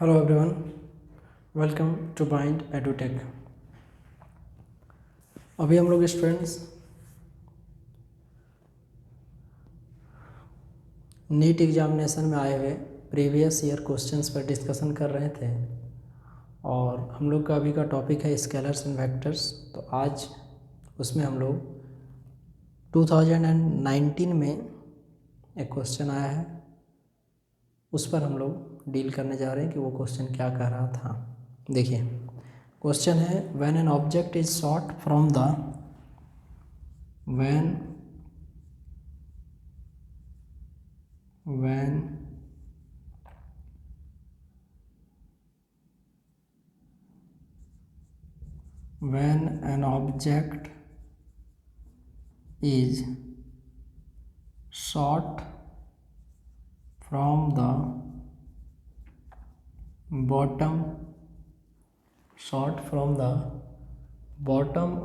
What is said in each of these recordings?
Hello everyone, welcome to Bind Edutech. अभी हम लोग स्टूडेंट्स नीट एग्जामिनेशन में आए हुए प्रीवियस ईयर क्वेश्चंस पर डिस्कशन कर रहे थे और हम लोग का अभी का टॉपिक है स्केलर्स एंड वेक्टर्स। तो आज उसमें हम लोग 2019 में एक क्वेश्चन आया है, उस पर हम लोग डील करने जा रहे हैं कि वो क्वेश्चन क्या कह रहा था। देखिए, क्वेश्चन है when an object is shot from the when an object is shot from the bottom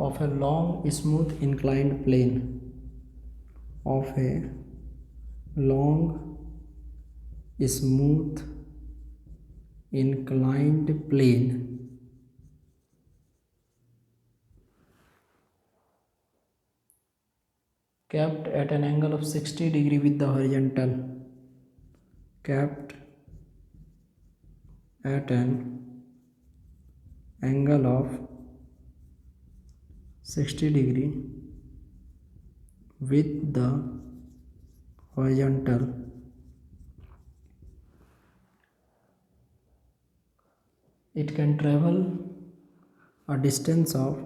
of a long smooth inclined plane kept at an angle of 60 degree with the horizontal, kept at an angle of 60 degree with the horizontal, it can travel a distance of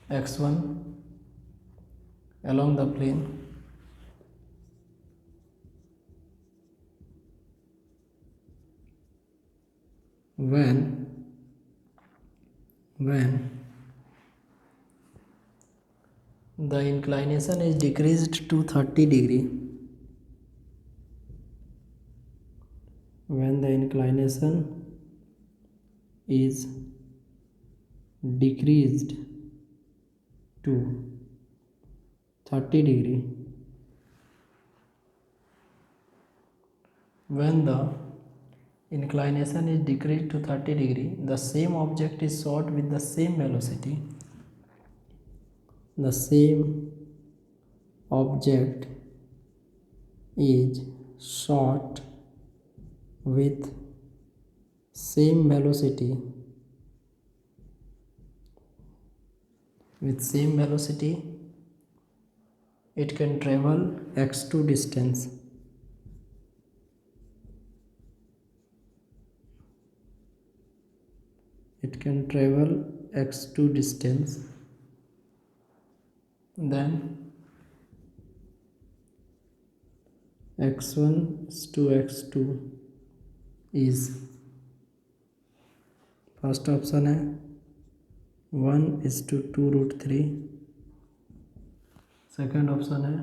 x1 along the plane when the inclination is decreased to 30 degree, when the inclination is decreased to 30 degree, when the inclination is decreased to 30 degree, the same object is shot with the same velocity. The same object is shot with same velocity it can travel x2 distance. Then x1 to x2 is, first option है 1:2√3, second option है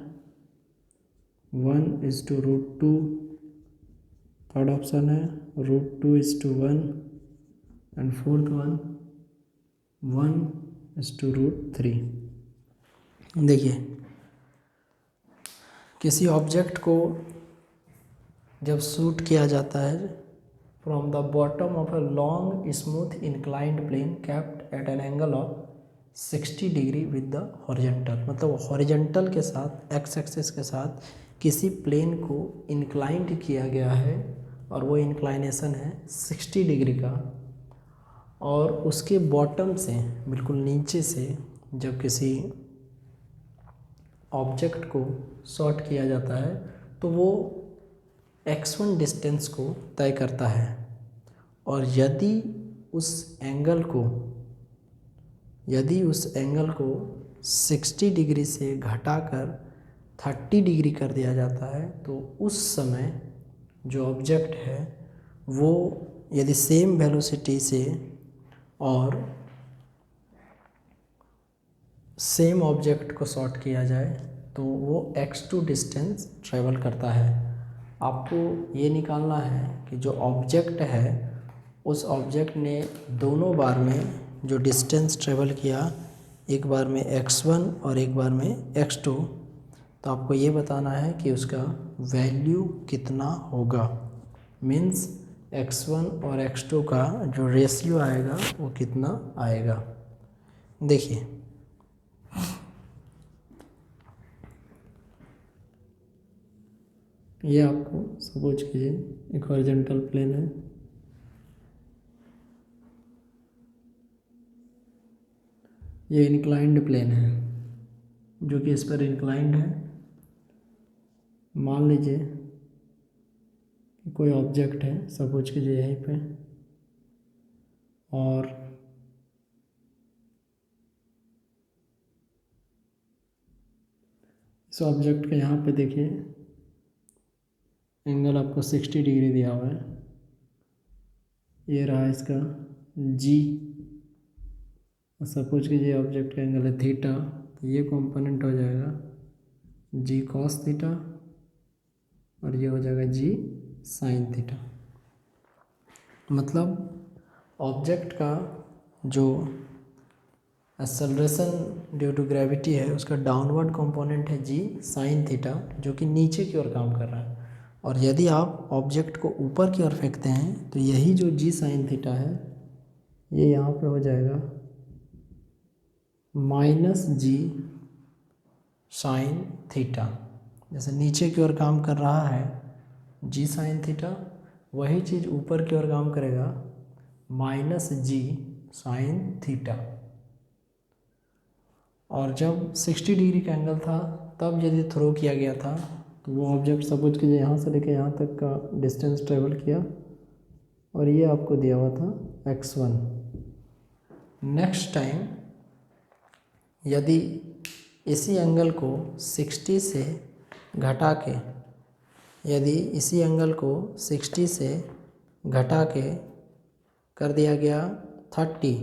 1:√2, third option है √2:1 and fourth one 1:√3। देखिए, किसी object को जब shoot किया जाता है from the bottom of a long smooth inclined plane kept at an angle of 60 degree with the horizontal, मतलब हॉरिजॉन्टल के साथ एक्स एक्सिस के साथ किसी प्लेन को इंक्लाइंड किया गया है और वो इंक्लाइनेशन है 60 डिग्री का, और उसके बॉटम से बिल्कुल नीचे से जब किसी ऑब्जेक्ट को शॉट किया जाता है तो वो x1 डिस्टेंस को तय करता है, और यदि उस एंगल को 60 डिग्री से घटाकर 30 डिग्री कर दिया जाता है तो उस समय जो ऑब्जेक्ट है वो यदि सेम वेलोसिटी से और सेम ऑब्जेक्ट को शॉट किया जाए तो वो x2 डिस्टेंस ट्रेवल करता है। आपको ये निकालना है कि जो ऑब्जेक्ट है उस ऑब्जेक्ट ने दोनों बार में जो डिस्टेंस ट्रेवल किया एक बार में x1 और एक बार में x2, तो आपको ये बताना है कि उसका वैल्यू कितना होगा। मीन्स x1 और x2 का जो रेशियो आएगा वो कितना आएगा। देखिए ये आपको सपोज कीजिए एक हॉरिजॉन्टल प्लेन है, ये इंक्लाइंड प्लेन है जो कि इस पर इंक्लाइंड है। मान लीजिए कि कोई ऑब्जेक्ट है, सपोज कीजिए यहीं पे, और इस ऑब्जेक्ट के यहाँ पे देखिए एंगल आपको 60 डिग्री दिया हुआ है। ये रहा इसका जी, सपोज कीजिए ऑब्जेक्ट का एंगल है थीटा, तो ये कंपोनेंट हो जाएगा जी कॉस थीटा और ये हो जाएगा जी साइन थीटा। मतलब ऑब्जेक्ट का जो एक्सेलरेशन ड्यू टू ग्रेविटी है उसका डाउनवर्ड कंपोनेंट है जी साइन थीटा, जो कि नीचे की ओर काम कर रहा है। और यदि आप ऑब्जेक्ट को ऊपर की ओर फेंकते हैं तो यही जो जी साइन थीटा है ये यहाँ पे हो जाएगा माइनस जी साइन थीटा। जैसे नीचे की ओर काम कर रहा है जी साइन थीटा, वही चीज़ ऊपर की ओर काम करेगा माइनस जी साइन थीटा। और जब 60 डिग्री का एंगल था तब यदि थ्रो किया गया था तो वो ऑब्जेक्ट सपोज कीजिए यहाँ से लेके यहाँ तक का डिस्टेंस ट्रेवल किया और ये आपको दिया हुआ था x1। नेक्स्ट टाइम यदि इसी एंगल को 60 से घटा के, यदि इसी एंगल को 60 से घटा के कर दिया गया 30,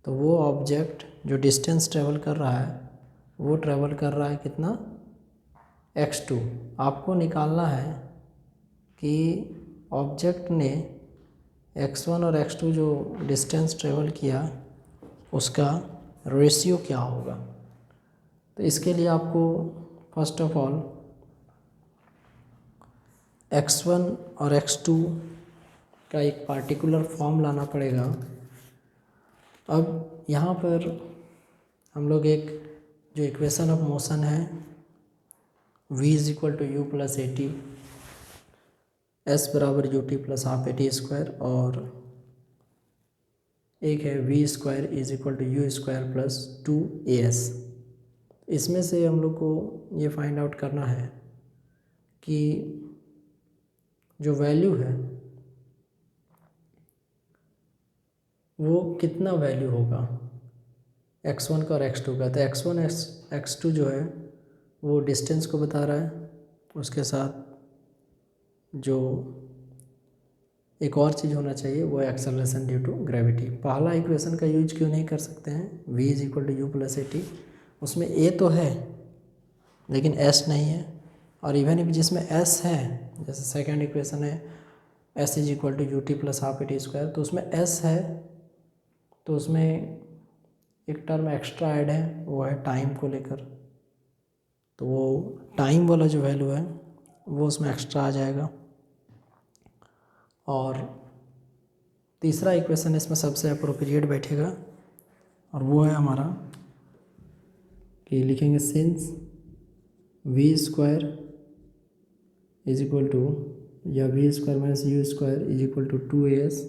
तो वो ऑब्जेक्ट जो डिस्टेंस ट्रेवल कर रहा है वो ट्रेवल कर रहा है कितना, x2। आपको निकालना है कि ऑब्जेक्ट ने x1 और x2 जो डिस्टेंस ट्रेवल किया उसका रेशियो क्या होगा। तो इसके लिए आपको फर्स्ट ऑफ ऑल x1 और x2 का एक पार्टिकुलर फॉर्म लाना पड़ेगा। अब यहाँ पर हम लोग एक जो इक्वेशन ऑफ मोशन है v is equal to u plus a t, s बराबर u t plus half a t square, और एक है v square is equal to u square plus 2as। इसमें से हम लोग को ये फाइंड आउट करना है कि जो वैल्यू है वो कितना वैल्यू होगा x1 का और x2 का। तो x1 x2 जो है वो डिस्टेंस को बता रहा है, उसके साथ जो एक और चीज़ होना चाहिए वो एक्सेलरेशन ड्यू टू ग्रेविटी। पहला इक्वेशन का यूज क्यों नहीं कर सकते हैं, v is equal to u plus a t, उसमें a तो है लेकिन s नहीं है। और इवन इफ जिसमें s है, जैसे सेकंड इक्वेशन है s is equal to u t plus half a t square, तो उसमें s है तो उसमें एक टर्म एक्स्ट्रा ऐड है, वो है टाइम को लेकर। तो वो टाइम वाला जो वैल्यू है वो उसमें एक्स्ट्रा आ जाएगा। और तीसरा इक्वेशन इसमें सबसे अप्रोप्रिएट बैठेगा और वो है हमारा कि लिखेंगे since v square is equal to, या v square minus u square is equal to 2as,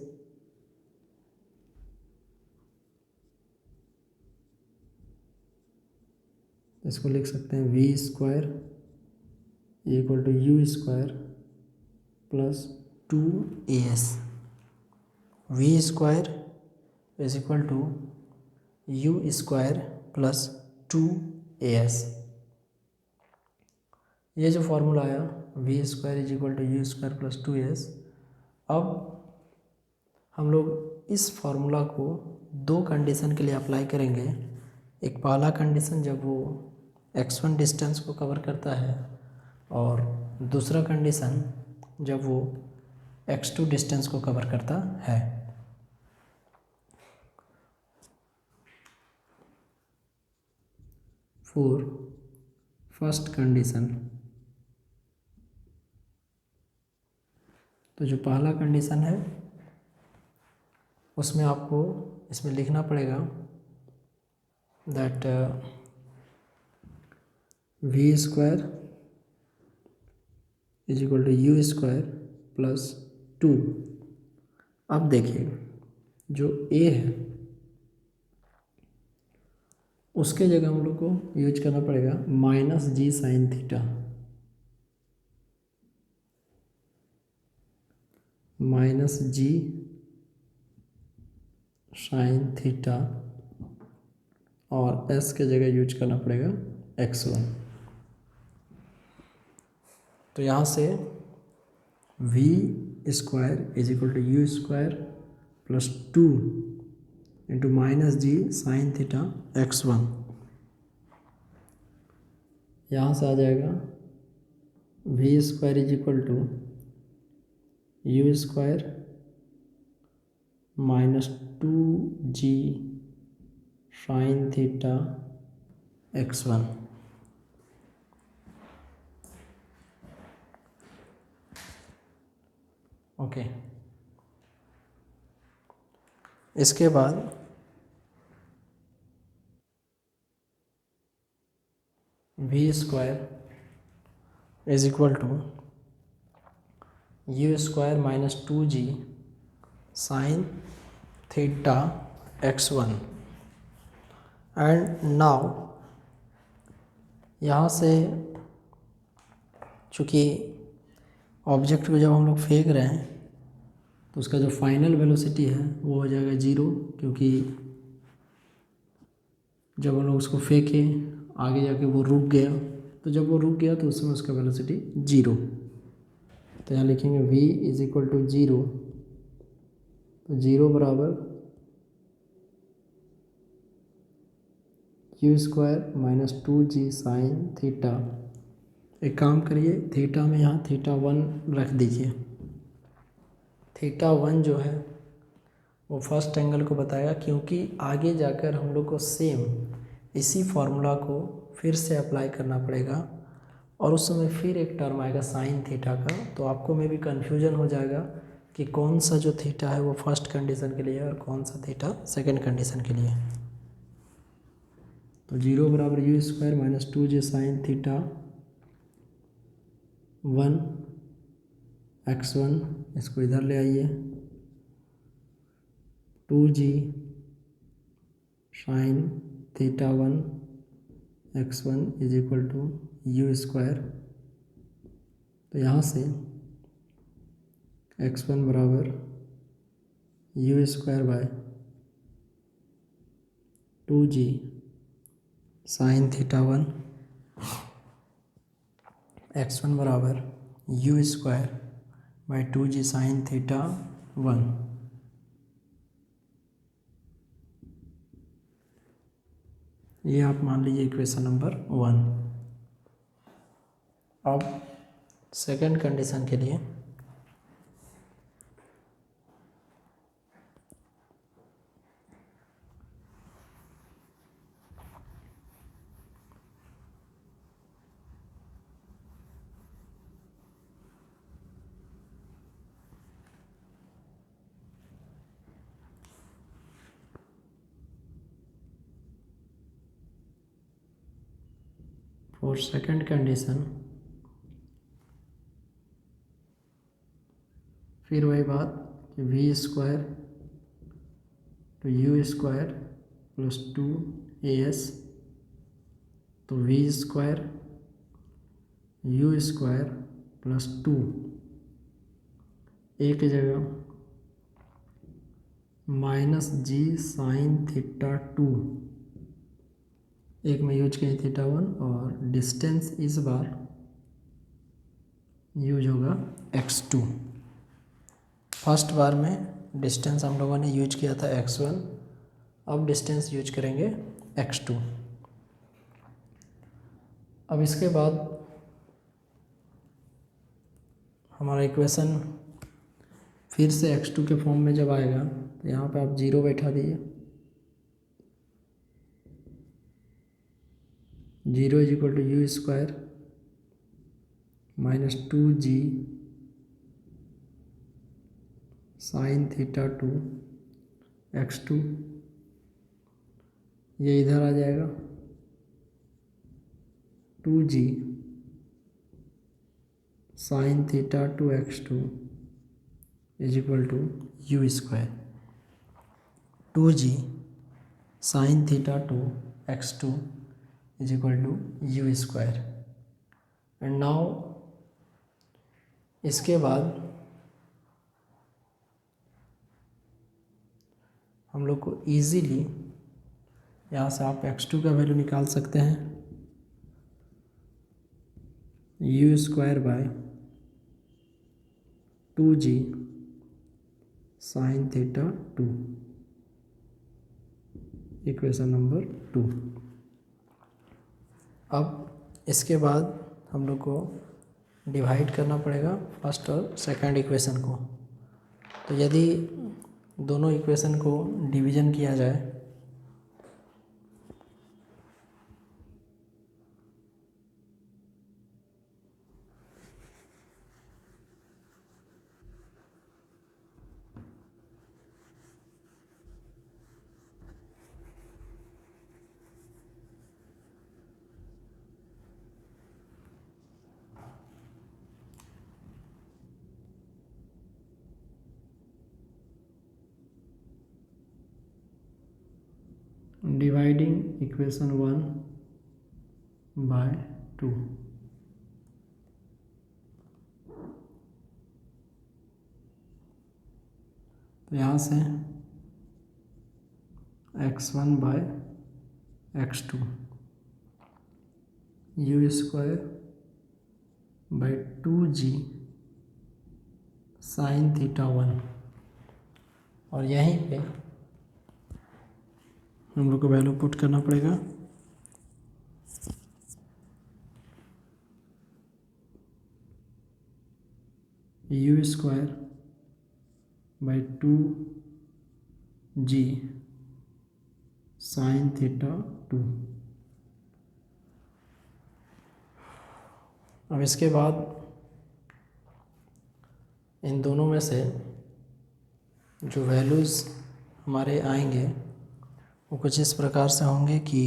इसको लिख सकते हैं v square equal to u square plus 2as। V square is equal to u square plus 2as। ये जो formula आया v square is equal to u square plus 2as, अब हम लोग इस फॉर्मूला को दो कंडीशन के लिए अप्लाई करेंगे। एक पहला कंडीशन जब वो x1 डिस्टेंस को कवर करता है, और दूसरा कंडीशन जब वो x2 डिस्टेंस को कवर करता है। For first condition. तो जो पहला कंडीशन है उसमें आपको इसमें लिखना पड़ेगा that v square is equal to u square plus 2। अब देखिए जो ए है उसके जगह हम लोग को यूज करना पड़ेगा minus g sine theta, minus g sine theta, और एस के जगह यूज करना पड़ेगा x1। तो यहाँ से v square is equal to u square plus 2 into minus g sine theta x1। यहाँ से आ जाएगा v square is equal to u square minus 2g sine theta x1। Okay, इसके बाद v square is equal to u square minus 2g sine theta x1। And now यहाँ से चूँकि object को जब हम लोग फेंक रहे हैं तो उसका जो फाइनल वेलोसिटी है वो हो जाएगा 0, क्योंकि जब हम लोग उसको फेंके आगे जाके वो रुक गया, तो जब वो रुक गया तो उसमें उसका वेलोसिटी 0। तो यहाँ लिखेंगे v इज इक्वल टू 0। तो 0 बराबर u square minus 2g sine theta. एक काम करिए, थीटा में यहाँ थीटा 1 रख दीजिए। थीटा 1 जो है वो फर्स्ट एंगल को बताएगा, क्योंकि आगे जाकर हम लोग को सेम इसी फॉर्मूला को फिर से अप्लाई करना पड़ेगा और उस समय फिर एक टर्म आएगा साइन थीटा का। तो आपको में भी कन्फ्यूजन हो जाएगा कि कौन सा जो थीटा है वो फर्स्ट कंडीशन के लिए है और कौन सा थीटा सेकंड कंडीशन के लिए। तो 0 बराबर u square minus 2g sine theta 1 x1, इसको इधर ले आइए, 2g sine theta 1 x1 is equal to u square. तो यहाँ से x1 बराबर u square by 2g sine theta 1, x1 बराबर u square by 2g sine theta 1। ये आप मान लीजिए इक्वेशन नंबर 1। अब सेकंड कंडीशन के लिए फॉर सेकंड कंडीशन फिर वही बात कि वी स्क्वायर तो यू स्क्वायर प्लस 2as। तो v square u square plus 2 a की जगह माइनस जी साइन थीटा 2, एक में यूज करें थीटा 1 और डिस्टेंस इस बार यूज होगा x2। फर्स्ट बार में डिस्टेंस हम लोगों ने यूज किया था x1, अब डिस्टेंस यूज करेंगे x2। अब इसके बाद हमारा इक्वेशन फिर से x2 के फॉर्म में जब आएगा तो यहाँ पे आप 0 बैठा दीजिए, 0 is equal to u square minus 2g sine theta 2 x2, ये इधर आ जाएगा 2g sine theta 2 x2 is equal to u square 2g sine theta 2 x2 is equal to u square. And now इसके बाद हम लोग को इजीली यहाँ से आप x2 का वैल्यू निकाल सकते हैं, you square by 2g sine theta 2, equation number 2। अब इसके बाद हम लोग को डिवाइड करना पड़ेगा फर्स्ट और सेकंड इक्वेशन को। तो यदि दोनों इक्वेशन को डिवीजन किया जाए डिवाइडिंग इक्वेशन 1 बाय 2, तो यहाँ से x1 by x2 u square by 2g sine theta 1, और यहीं पे हम लोग को वैल्यू पुट करना पड़ेगा you square by 2g sine theta 2। अब इसके बाद इन दोनों में से जो वैल्यूज़ हमारे आएंगे वो कुछ इस प्रकार से होंगे कि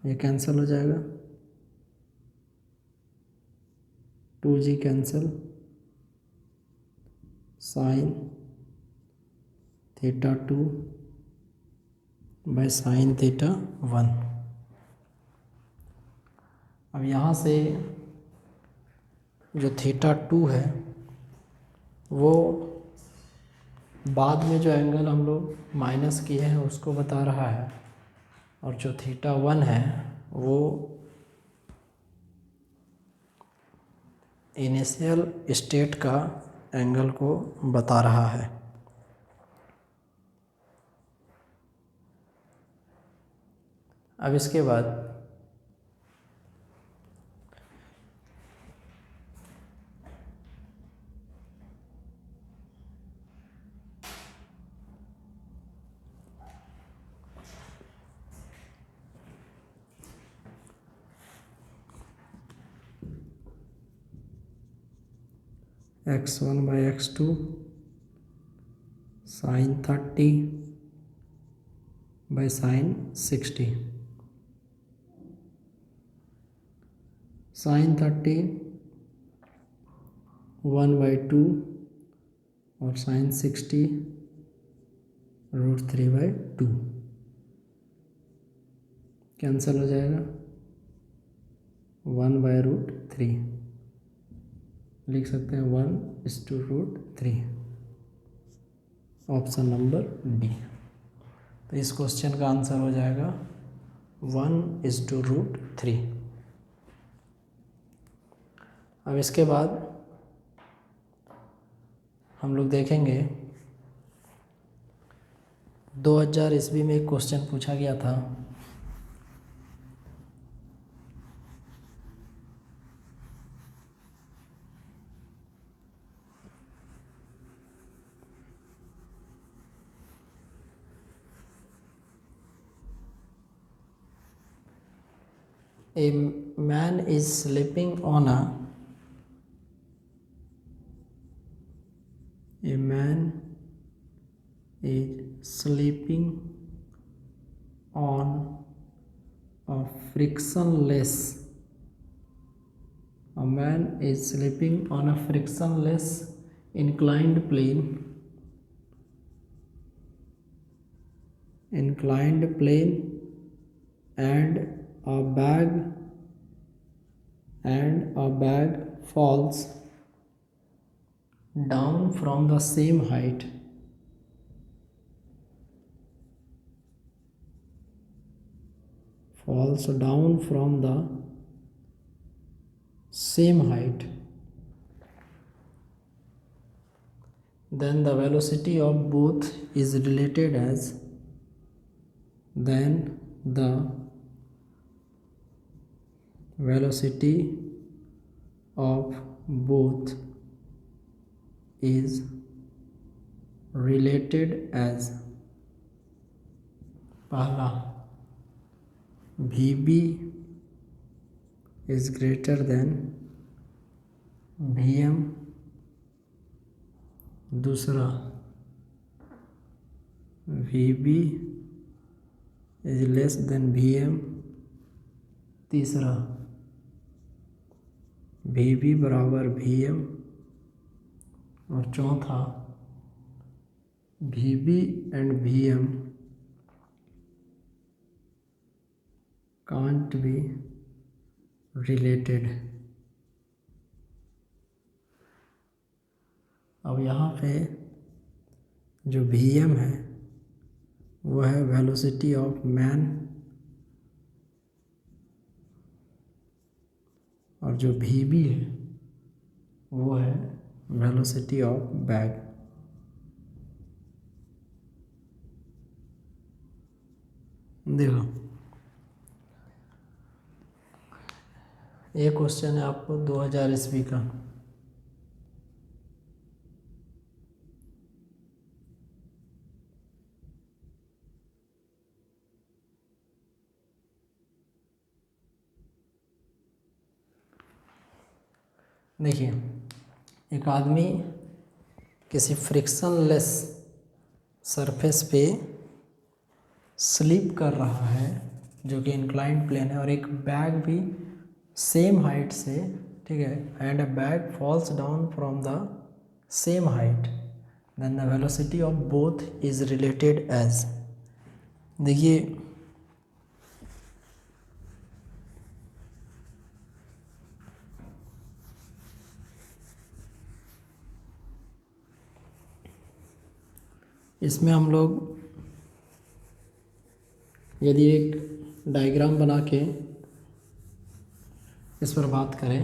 ये कैंसिल हो जाएगा, 2g cancel, sign theta 2 by sine theta 1। अब यहाँ से जो थीटा 2 है वो बाद में जो एंगल हम लोग माइनस किए हैं उसको बता रहा है, और जो थीटा 1 है वो इनिशियल स्टेट का एंगल को बता रहा है। अब इसके बाद x1 by x2 sine 30 by sine 60, sine 30 1 by 2 और साइन 60 √3 बाय 2, कैंसिल हो जाएगा, 1 बाय √3 लिख सकते हैं, 1:√3, ऑप्शन नंबर डी। तो इस क्वेश्चन का आंसर हो जाएगा 1:√3। अब इसके बाद हम लोग देखेंगे 2000 ईस्वी में एक क्वेश्चन पूछा गया था, A man is sleeping on a man is sleeping on a frictionless inclined plane and a bag falls down from the same height. Then the velocity of both is related as पहला Vb is greater than Vm, दूसरा Vb is less than Vm, तीसरा Vb बराबर Vm, और चौथा Vb and Vm can't be related. अब यहाँ पे जो Vm है वो है वेलोसिटी ऑफ मैन, और जो Vb है वो है वेलोसिटी ऑफ बैग। देखो ये क्वेश्चन है आपको 2000 ईस्वी का। देखिए, एक आदमी किसी फ्रिक्शनलेस सरफेस पे स्लीप कर रहा है जो कि इंक्लाइंड प्लेन है, और एक बैग भी सेम हाइट से, ठीक है, and a bag falls down from the same height, then the velocity of both is related as. देखिए इसमें हम लोग यदि एक डायग्राम बना के इस पर बात करें,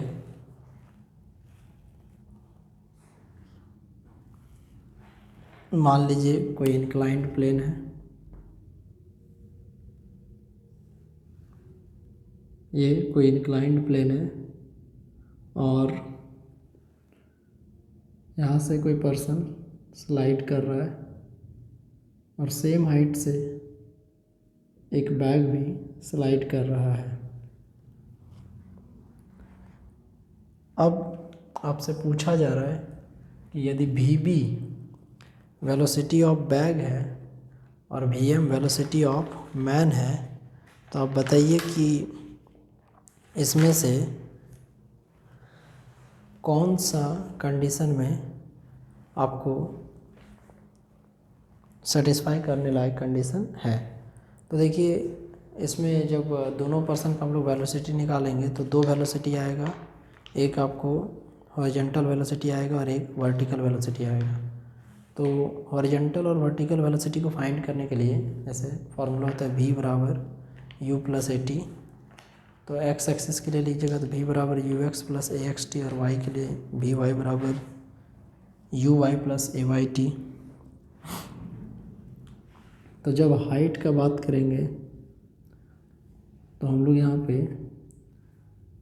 मान लीजिए कोई इंक्लाइंड प्लेन है, ये कोई इंक्लाइंड प्लेन है, और यहाँ से कोई पर्सन स्लाइड कर रहा है और सेम हाइट से एक बैग भी स्लाइड कर रहा है। अब आपसे पूछा जा रहा है कि यदि Vb वेलोसिटी ऑफ बैग है और Vm वेलोसिटी ऑफ मैन है, तो आप बताइए कि इसमें से कौन सा कंडीशन में आपको सेटिस्फाई करने लायक कंडीशन है। तो देखिए इसमें जब दोनों पर्सन का हम लोग वेलोसिटी निकालेंगे तो दो वेलोसिटी आएगा, एक आपको हॉरिजॉन्टल वेलोसिटी आएगा और एक वर्टिकल वेलोसिटी आएगा। तो हॉरिजॉन्टल और वर्टिकल वेलोसिटी को फाइंड करने के लिए जैसे फार्मूला होता है v बराबर u प्लस ए टी, तो x एक्सिस के लिए लीजिएगा तो v बराबर u x plus a x t, और y के लिए वी वाई बराबर u y plus a y t. तो जब हाइट का बात करेंगे तो हम लोग यहाँ पे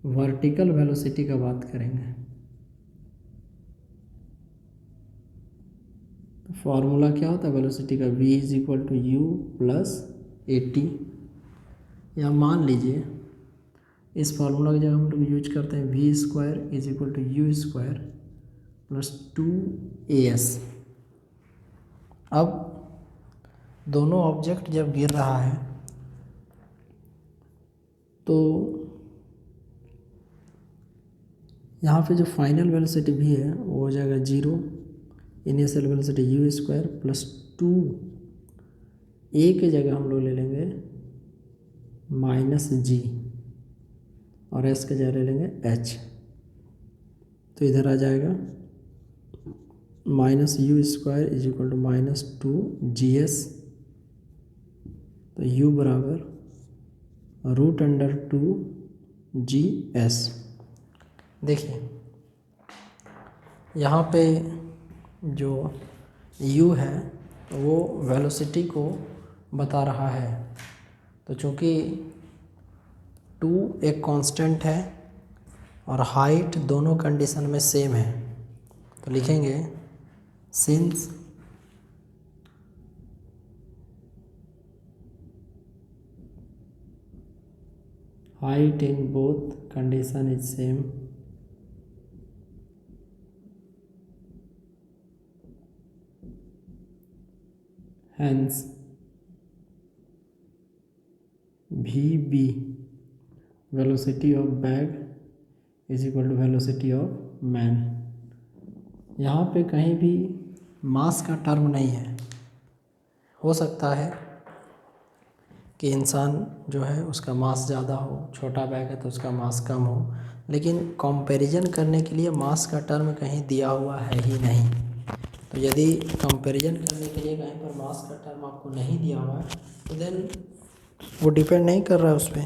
वर्टिकल वेलोसिटी का बात करेंगे। तो फॉर्मूला क्या होता है वेलोसिटी का, v is equal to u plus a t. या मान लीजिए इस फार्मूला की जगह हम लोग यूज करते हैं v square is equal to u square plus 2as। अब दोनों ऑब्जेक्ट जब गिर रहा है तो यहाँ पे जो फाइनल वेलोसिटी भी है वो हो जाएगा 0, initial velocity you square plus 2 ए के जगह हम लोग ले लेंगे -g और एस के जगह ले लेंगे h। तो इधर आ जाएगा -u square is equal to -2gs। तो u बराबर √2gs। देखिए यहाँ पे जो u है वो वेलोसिटी को बता रहा है। तो चूँकि 2 एक कांस्टेंट है और हाइट दोनों कंडीशन में सेम है, तो लिखेंगे since height in both condition is same, hence VB velocity of bag is equal to velocity of man। यहाँ पे कहीं भी मास का टर्म नहीं है। हो सकता है कि इंसान जो है उसका मास ज़्यादा हो, छोटा बैग है तो उसका मास कम हो, लेकिन कंपैरिजन करने के लिए मास का टर्म कहीं दिया हुआ है ही नहीं। तो यदि कंपैरिजन करने के लिए कहीं पर मास का टर्म आपको नहीं दिया हुआ है तो देन वो डिपेंड नहीं कर रहा है उस पर।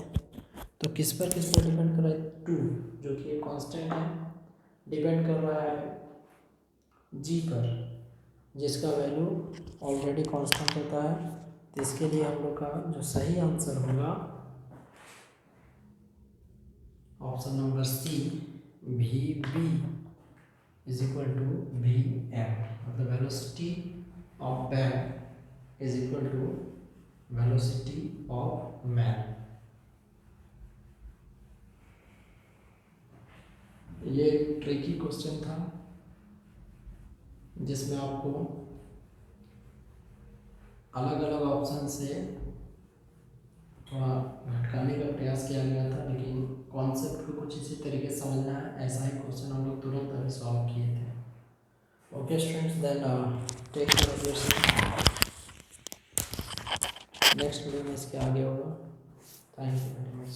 तो किस पर डिपेंड कर रहा है? 2 जो कि एक कांस्टेंट है, डिपेंड कर रहा है g पर, जिसका वैल्यू ऑलरेडी कांस्टेंट होता है। तो इसके लिए हम लोग का जो सही आंसर होगा option number C, VB is equal to VM, मतलब velocity of bag is equal to velocity of man. ये ट्रिकी क्वेश्चन था जिसमें आपको अलग अलग ऑप्शन से थोड़ा भटकाने का प्रयास किया गया था, लेकिन कॉन्सेप्ट को कुछ इसी तरीके से समझना है। ऐसा ही क्वेश्चन हम लोग तुरंत अभी सॉल्व किए थे। Okay students, then take care of yourself. Next video में इसके आगे होगा। Thank you very much.